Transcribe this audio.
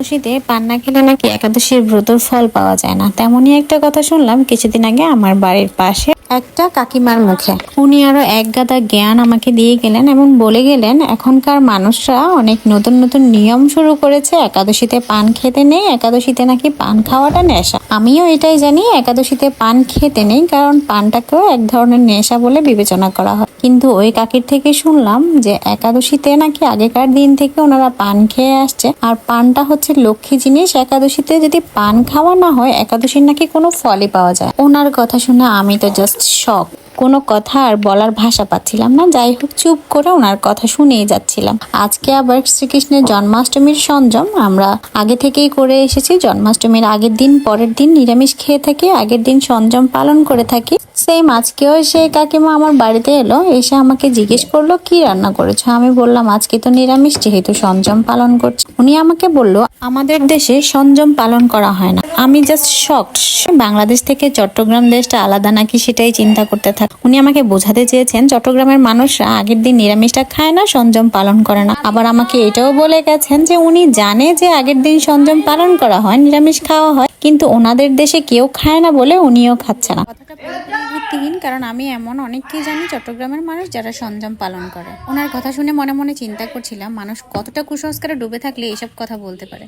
শীতে পান না খেলে নাকি একাদশীর ব্রতর ফল পাওয়া যায় না, তেমনই একটা কথা শুনলাম কিছুদিন আগে আমার বাড়ির পাশে একটা কাকিমার মুখে। উনি আরো এক গাদা জ্ঞান আমাকে দিয়ে গেলেন এবং বলে গেলেন এখনকার মানুষরা অনেক নতুন নতুন নিয়ম শুরু করেছে, একাদশীতে পান খেতে নেই, একাদশীতে নাকি পান খাওয়াটা নেশা। আমিও এটাই জানি, একাদশীতে পান খেতে নেই, কারণ পানটাকেও এক ধরনের নেশা বলে বিবেচনা করা হয়। কিন্তু ওই কাকির থেকে শুনলাম যে একাদশীতে নাকি আগেকার দিন থেকে ওনারা পান খেয়ে আসছে, আর পানটা হচ্ছে লক্ষ্মী জিনিস। একাদশীতে যদি পান খাওয়া না হয় একাদশীর নাকি কোনো ফলই পাওয়া যায়। ওনার কথা শুনে আমি তো জাস্ট শক, কোনো কথা আর বলার ভাষা পাচ্ছিলাম না। যাই হোক, চুপ করে ওনার কথা শুনেই যাচ্ছিলাম। আজকে আবার শ্রীকৃষ্ণের জন্মাষ্টমীর সংযম আমরা আগে থেকেই করে এসেছি। জন্মাষ্টমীর আগের দিন পরের দিন নিরামিষ খেয়ে থাকি, আগের দিন সংযম পালন করে থাকি। সেম আজকেও সেই কাকিমা আমার বাড়িতে এলো, এসে আমাকে জিজ্ঞেস করলো কি রান্না করেছো। আমি বললাম আজকে তো নিরামিষ, যেহেতু সংযম পালন করছি। উনি আমাকে বললো আমাদের দেশে সংযম পালন করা হয় না। আমি জাস্ট শকড। বাংলাদেশ থেকে চট্টগ্রাম দেশটা আলাদা নাকি সেটাই চিন্তা করতে থাক। উনি আমাকে বোঝাতে চেয়েছেন চট্টগ্রামের মানুষরা আগের দিন নিরামিষটা খায় না, সংযম পালন করে না। আবার আমাকে এটাও বলে গেছেন যে উনি জানে যে আগের দিন সংযম পালন করা হয়, নিরামিষ খাওয়া হয়, কিন্তু ওনাদের দেশে কেউ খায় না বলে উনিও খাচ্ছে না। কথাটা পুরোপুরি ভিত্তিহীন, কারণ আমি এমন অনেককেই জানি চট্টগ্রামের মানুষ যারা সংযম পালন করে। ওনার কথা শুনে মনে মনে চিন্তা করছিলাম মানুষ কতটা কুসংস্কারে ডুবে থাকলে এসব কথা বলতে পারে।